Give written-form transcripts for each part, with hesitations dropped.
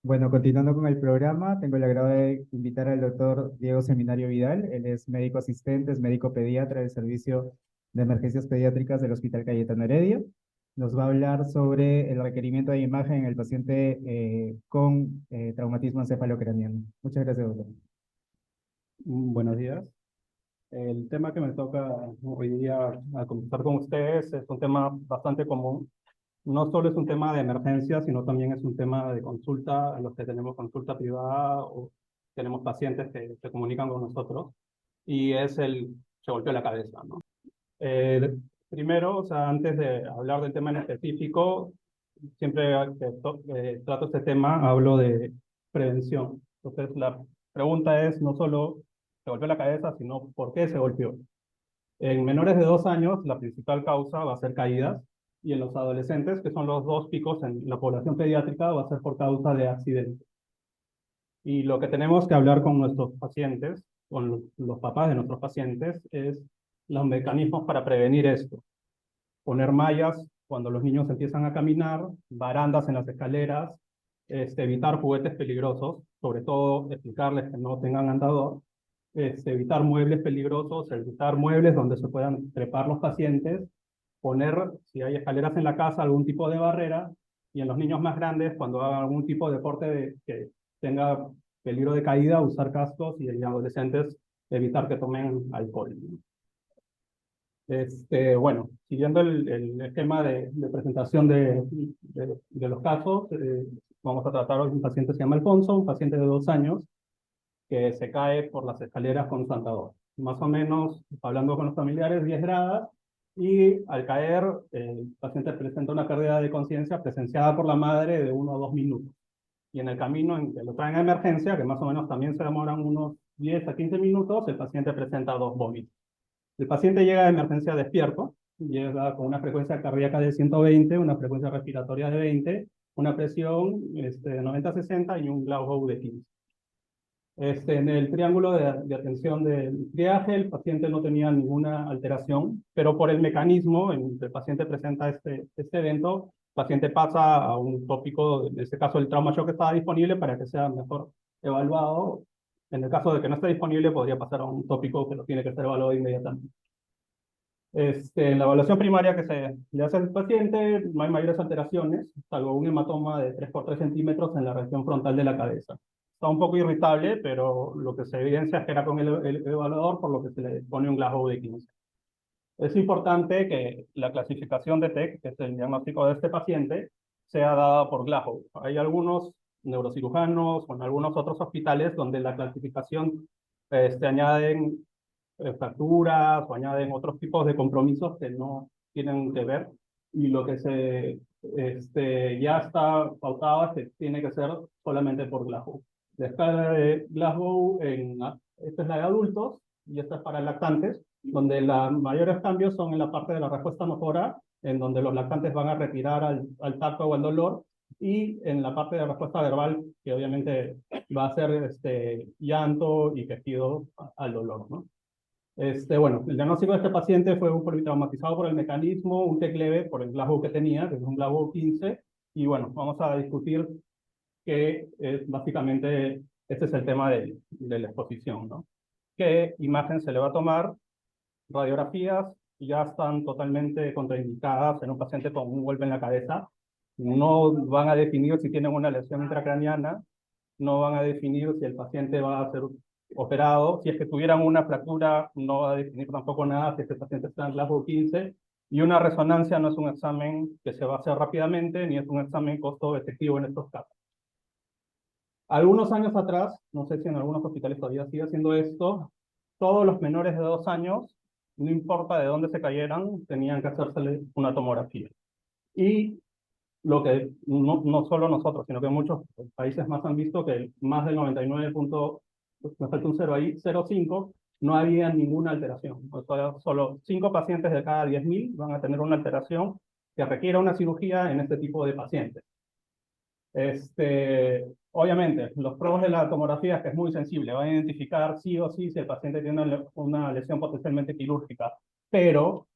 Bueno, continuando con el programa, tengo el agrado de invitar al doctor Diego Seminario Vidal. Él es médico asistente, es médico pediatra del Servicio de Emergencias Pediátricas del Hospital Cayetano Heredia. Nos va a hablar sobre el requerimiento de imagen en el paciente con traumatismo encefalocraniano. Muchas gracias, doctor. Buenos días. El tema que me toca hoy día a conversar con ustedes es un tema bastante común. No solo es un tema de emergencia, sino también es un tema de consulta, en los que tenemos consulta privada o tenemos pacientes que se comunican con nosotros, y es se golpeó la cabeza, ¿no? Eh, Primero, o sea, antes de hablar del tema en específico, siempre que trato este tema, hablo de prevención. Entonces, la pregunta es no solo se golpeó la cabeza, sino por qué se golpeó. En menores de 2 años, la principal causa va a ser caídas, y en los adolescentes, que son los dos picos en la población pediátrica, va a ser por causa de accidentes. Y lo que tenemos que hablar con nuestros pacientes, con los papás de nuestros pacientes, es los mecanismos para prevenir esto. Poner mallas cuando los niños empiezan a caminar, barandas en las escaleras, evitar juguetes peligrosos, sobre todo explicarles que no tengan andador, evitar muebles peligrosos, evitar muebles donde se puedan trepar los pacientes, poner, si hay escaleras en la casa, algún tipo de barrera, y en los niños más grandes, cuando hagan algún tipo de deporte que tenga peligro de caída, usar cascos, y en adolescentes evitar que tomen alcohol, ¿no? Bueno, siguiendo el esquema de presentación de los casos, vamos a tratar hoy un paciente que se llama Alfonso, un paciente de 2 años que se cae por las escaleras con su andador. Más o menos, hablando con los familiares, 10 gradas, y al caer, el paciente presenta una pérdida de conciencia presenciada por la madre de 1 o 2 minutos. Y en el camino en que lo traen a emergencia, que más o menos también se demoran unos 10 a 15 minutos, el paciente presenta 2 vómitos. El paciente llega a emergencia despierto, llega con una frecuencia cardíaca de 120, una frecuencia respiratoria de 20, una presión de 90-60 y un Glasgow de 15. En el triángulo de atención del triaje, el paciente no tenía ninguna alteración, pero por el mecanismo en que el paciente presenta este evento, el paciente pasa a un tópico, en este caso el trauma shock que estaba disponible, para que sea mejor evaluado. En el caso de que no esté disponible, podría pasar a un tópico que lo tiene que ser evaluado inmediatamente. En la evaluación primaria que se le hace al paciente, no hay mayores alteraciones, salvo un hematoma de 3 por 3 centímetros en la región frontal de la cabeza. Está un poco irritable, pero lo que se evidencia es que era con el evaluador, por lo que se le pone un Glasgow de 15. Es importante que la clasificación de TEC, que es el diagnóstico de este paciente, sea dada por Glasgow. Hay algunos neurocirujanos o en algunos otros hospitales donde la clasificación añaden fracturas o añaden otros tipos de compromisos que no tienen que ver, y lo que ya está pautado es que tiene que ser solamente por Glasgow. La escala de Glasgow, esta es la de adultos y esta es para lactantes, donde los mayores cambios son en la parte de la respuesta motora, en donde los lactantes van a retirar al tacto o al dolor, y en la parte de respuesta verbal, que obviamente va a ser llanto y quejido al dolor, ¿no? Bueno, el diagnóstico de este paciente fue un politraumatizado por el mecanismo, un TEC leve por el Glasgow que tenía, que es un Glasgow 15, y bueno, vamos a discutir que básicamente este es el tema de la exposición, ¿no? ¿Qué imagen se le va a tomar? Radiografías ya están totalmente contraindicadas en un paciente con un golpe en la cabeza. No van a definir si tienen una lesión intracraniana, no van a definir si el paciente va a ser operado. Si es que tuvieran una fractura, no va a definir tampoco nada si este paciente está en Glasgow 15. Y una resonancia no es un examen que se va a hacer rápidamente, ni es un examen costo efectivo en estos casos. Algunos años atrás, no sé si en algunos hospitales todavía sigue haciendo esto, todos los menores de 2 años, no importa de dónde se cayeran, tenían que hacerse una tomografía. Y lo que no solo nosotros, sino que muchos países más han visto que más del 99 punto, me falta un cero ahí, 0,5, no había ninguna alteración. O sea, solo 5 pacientes de cada 10.000 van a tener una alteración que requiera una cirugía en este tipo de pacientes. Obviamente, los pros de la tomografía es que es muy sensible, va a identificar sí o sí si el paciente tiene una lesión potencialmente quirúrgica, pero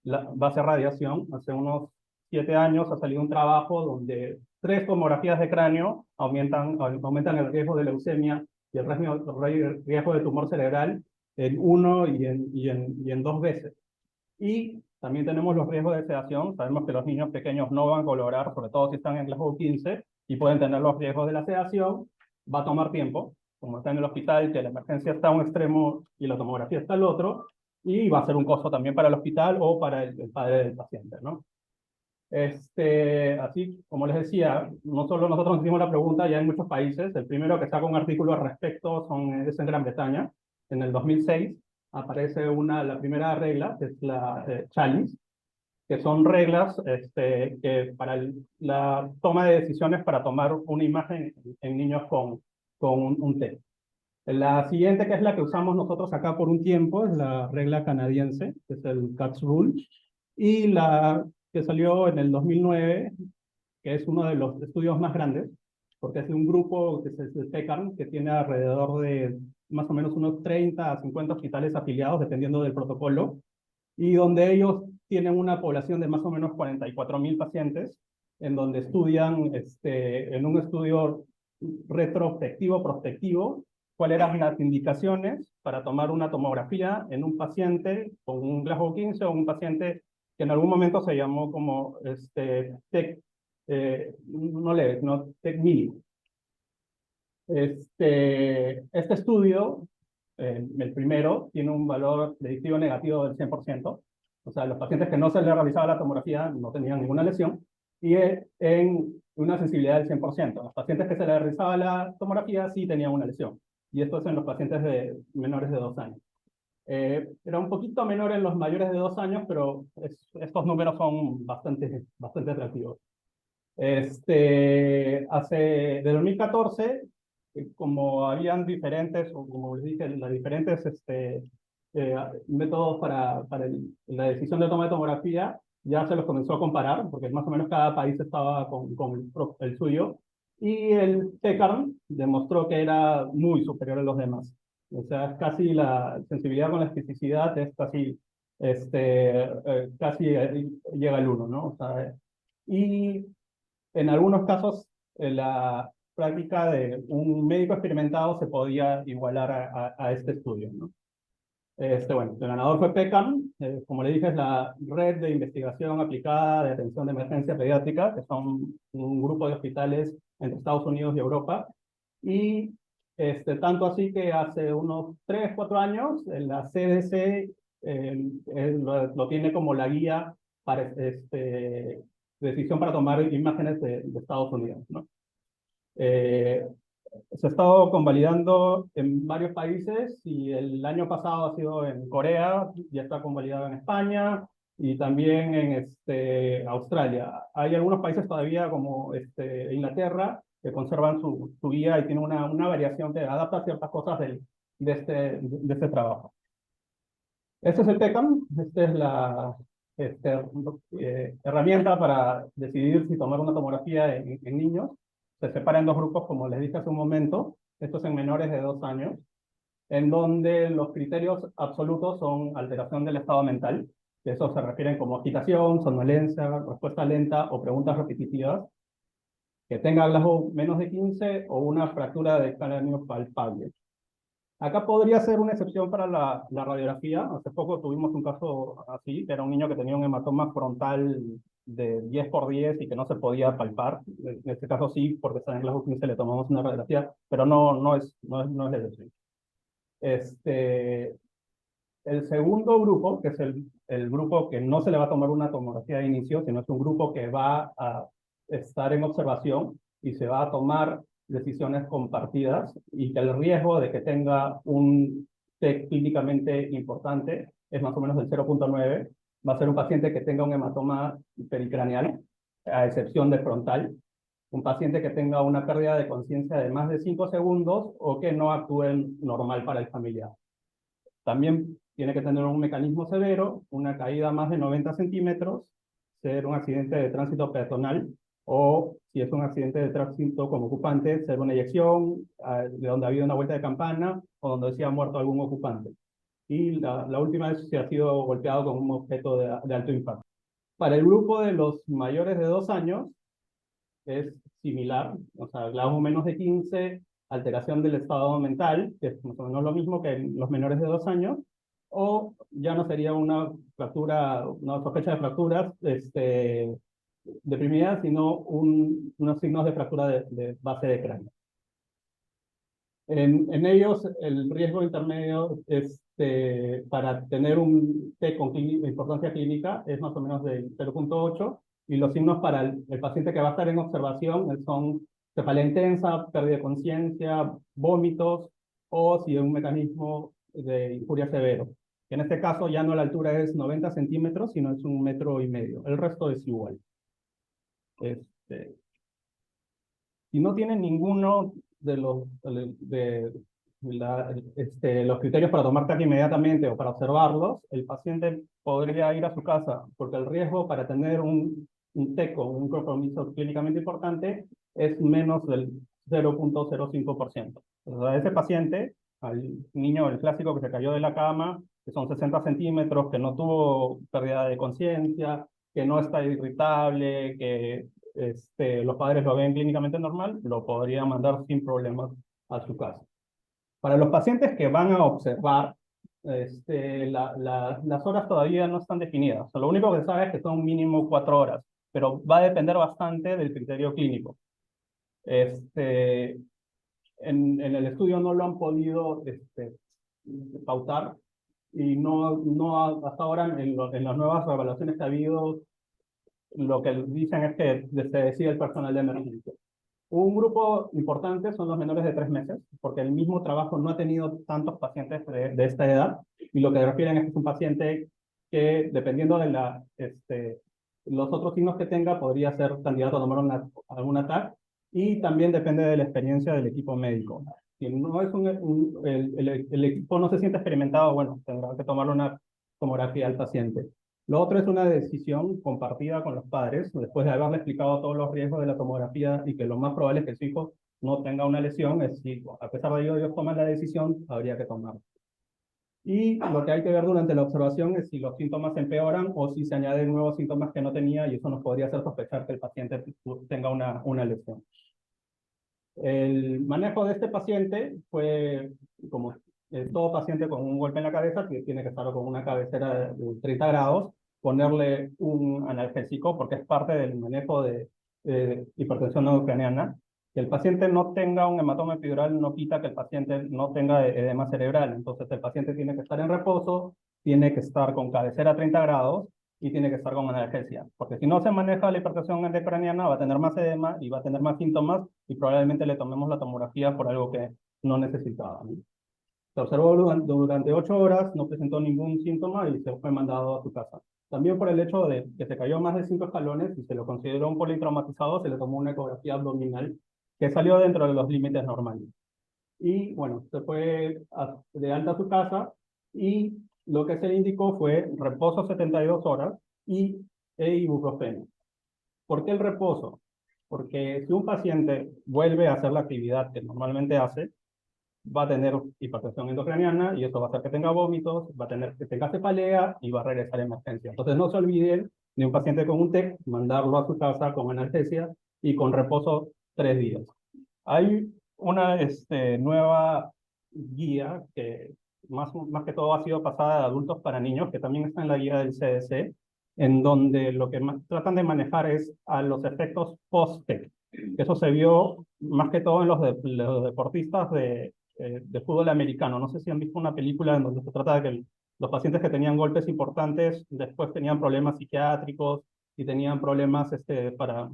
va a ser radiación. Hace unos 7 años ha salido un trabajo donde 3 tomografías de cráneo aumentan el riesgo de leucemia y el riesgo de tumor cerebral en 1 y en 2 veces. Y también tenemos los riesgos de sedación. Sabemos que los niños pequeños no van a colorar, sobre todo si están en Glasgow 15, y pueden tener los riesgos de la sedación. Va a tomar tiempo, como está en el hospital, que la emergencia está a un extremo y la tomografía está al otro, y va a ser un costo también para el hospital o para el padre del paciente, ¿no? Así como les decía, no solo nosotros nos hicimos la pregunta, ya en muchos países. El primero que saca un artículo al respecto es en Gran Bretaña. En el 2006 aparece la primera regla, que es la Chalice, que son reglas que para la toma de decisiones para tomar una imagen en niños con un TEC. La siguiente, que es la que usamos nosotros acá por un tiempo, es la regla canadiense, que es el CATS Rule, y la que salió en el 2009, que es uno de los estudios más grandes, porque es de un grupo que es el PECARN, que tiene alrededor de más o menos unos 30 a 50 hospitales afiliados, dependiendo del protocolo, y donde ellos tienen una población de más o menos 44.000 pacientes, en donde estudian en un estudio retrospectivo, prospectivo, cuáles eran las indicaciones para tomar una tomografía en un paciente con un Glasgow 15 o un paciente que en algún momento se llamó como TEC, no leve, no TEC mínimo. Este estudio, el primero, tiene un valor predictivo negativo del 100%. O sea, los pacientes que no se les realizaba la tomografía no tenían ninguna lesión. Y en una sensibilidad del 100%. Los pacientes que se les realizaba la tomografía sí tenían una lesión. Y esto es en los pacientes menores de 2 años. Era un poquito menor en los mayores de 2 años, pero estos números son bastante atractivos. De 2014, como habían diferentes, o como les dije, las diferentes métodos para la decisión de toma de tomografía, ya se los comenzó a comparar, porque más o menos cada país estaba con el suyo, y el PECARN demostró que era muy superior a los demás. O sea, casi la sensibilidad con la especificidad es casi llega al 1, ¿no? O sea, y en algunos casos, la práctica de un médico experimentado se podía igualar a este estudio, ¿no? Bueno, el ganador fue PECAM, como le dije, es la Red de Investigación Aplicada de Atención de Emergencia Pediátrica, que son un grupo de hospitales entre Estados Unidos y Europa. Y tanto así que hace unos 3, 4 años, la CDC lo tiene como la guía para decisión para tomar imágenes de Estados Unidos, ¿no? Se ha estado convalidando en varios países y el año pasado ha sido en Corea, ya está convalidado en España y también en Australia. Hay algunos países todavía como Inglaterra que conservan su guía y tienen una variación que adapta ciertas cosas de este trabajo. Este es el TECAM, esta es la herramienta para decidir si tomar una tomografía en niños. Se separa en 2 grupos, como les dije hace un momento. Estos en menores de 2 años, en donde los criterios absolutos son alteración del estado mental. Eso se refieren como agitación, somnolencia, respuesta lenta o preguntas repetitivas, que tenga Glasgow menos de 15 o una fractura de cráneo palpable. Acá podría ser una excepción para la radiografía. Hace poco tuvimos un caso así, que era un niño que tenía un hematoma frontal de 10 por 10 y que no se podía palpar. En este caso sí, porque está en Glasgow 15 le tomamos una radiografía, pero no es la excepción. El segundo grupo, que es el grupo que no se le va a tomar una tomografía de inicio, sino es un grupo que va a estar en observación y se va a tomar decisiones compartidas y que el riesgo de que tenga un TEC clínicamente importante es más o menos del 0.9. Va a ser un paciente que tenga un hematoma pericraneal, a excepción de frontal, un paciente que tenga una pérdida de conciencia de más de 5 segundos o que no actúe normal para el familiar. También tiene que tener un mecanismo severo, una caída más de 90 centímetros, ser un accidente de tránsito peatonal o, si es un accidente de tránsito con ocupante, ser una eyección de donde ha habido una vuelta de campana o donde se ha muerto algún ocupante. Y la última vez se ha sido golpeado con un objeto de alto impacto. Para el grupo de los mayores de 2 años, similar, o sea, GLaDOS menos de 15, alteración del estado mental, que es más o menos lo mismo que en los menores de 2 años, o ya no sería una fractura, una sospecha de fracturas deprimida, sino unos signos de fractura de base de cráneo. En ellos, el riesgo intermedio para tener un T con importancia clínica es más o menos de 0,8, y los signos para el paciente que va a estar en observación son cefalea intensa, pérdida de conciencia, vómitos, o si es un mecanismo de injuria severo. En este caso ya no la altura es 90 centímetros, sino es 1,5 metros. El resto es igual. Si no tienen ninguno de los criterios para tomar TAC inmediatamente o para observarlos, el paciente podría ir a su casa, porque el riesgo para tener un TEC con un compromiso clínicamente importante es menos del 0,05%. O sea, ese paciente, al niño, el clásico que se cayó de la cama, que son 60 centímetros, que no tuvo pérdida de conciencia, que no está irritable, que los padres lo ven clínicamente normal, lo podrían mandar sin problemas a su casa. Para los pacientes que van a observar, las horas todavía no están definidas. O sea, lo único que se sabe es que son mínimo 4 horas, pero va a depender bastante del criterio clínico. En el estudio no lo han podido pautar, y hasta ahora en las nuevas evaluaciones que ha habido, lo que dicen es que se decide el personal de emergencia. Un grupo importante son los menores de 3 meses, porque el mismo trabajo no ha tenido tantos pacientes de esta edad, y lo que refieren es que es un paciente que, dependiendo de los otros signos que tenga, podría ser candidato a tomar algún TAC, y también depende de la experiencia del equipo médico. Si no es el equipo no se siente experimentado, bueno, tendrá que tomar una tomografía al paciente. Lo otro es una decisión compartida con los padres, después de haberle explicado todos los riesgos de la tomografía y que lo más probable es que su hijo no tenga una lesión. Es decir, a pesar de ello, ellos toman la decisión, habría que tomarla. Y lo que hay que ver durante la observación es si los síntomas empeoran o si se añaden nuevos síntomas que no tenía, y eso nos podría hacer sospechar que el paciente tenga una lesión. El manejo de este paciente fue, como todo paciente con un golpe en la cabeza, que tiene que estar con una cabecera de 30 grados, ponerle un analgésico, porque es parte del manejo de hipertensión no ucraniana. Que el paciente no tenga un hematoma epidural no quita que el paciente no tenga edema cerebral. Entonces el paciente tiene que estar en reposo, tiene que estar con cabecera a 30 grados y tiene que estar con analgesia. Porque si no se maneja la hipertensión endocraniana, va a tener más edema y va a tener más síntomas, y probablemente le tomemos la tomografía por algo que no necesitaba, ¿no? Se observó durante 8 horas, no presentó ningún síntoma y se fue mandado a su casa. También por el hecho de que se cayó más de 5 escalones y se lo consideró un politraumatizado, se le tomó una ecografía abdominal que salió dentro de los límites normales. Y bueno, se fue de alta a su casa, y lo que se le indicó fue reposo 72 horas y ibuprofeno. ¿Por qué el reposo? Porque si un paciente vuelve a hacer la actividad que normalmente hace, va a tener hipertensión endocraniana, y eso va a hacer que tenga vómitos, va a tener que tenga cefalea y va a regresar a emergencia. Entonces no se olviden de un paciente con un TEC, mandarlo a su casa con analgesia y con reposo 3 días. Hay una nueva guía que más que todo ha sido pasada de adultos para niños, que también está en la guía del CDC, en donde lo que más tratan de manejar es a los efectos post-TEC. Eso se vio más que todo en los deportistas de fútbol americano. No sé si han visto una película en donde se trata de que los pacientes que tenían golpes importantes después tenían problemas psiquiátricos y tenían problemas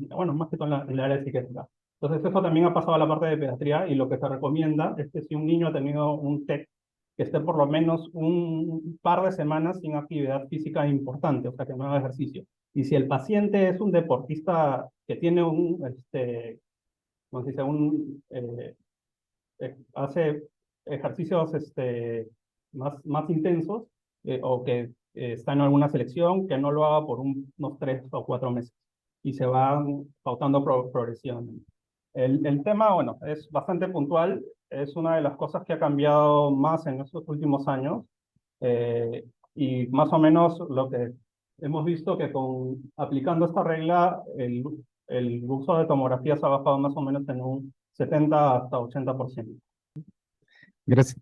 bueno, más que todo en la área psiquiátrica. Entonces eso también ha pasado a la parte de pediatría, y lo que se recomienda es que si un niño ha tenido un TEC, que esté por lo menos un par de semanas sin actividad física importante, o sea, que no haga ejercicio. Y si el paciente es un deportista que tiene ¿cómo se dice? Hace ejercicios más intensos, o que está en alguna selección, que no lo haga por unos 3 o 4 meses, y se van pautando progresión. El tema, bueno, es bastante puntual, es una de las cosas que ha cambiado más en estos últimos años, y más o menos lo que hemos visto que aplicando esta regla, el uso de tomografías ha bajado más o menos en un 70 hasta 80%. Gracias.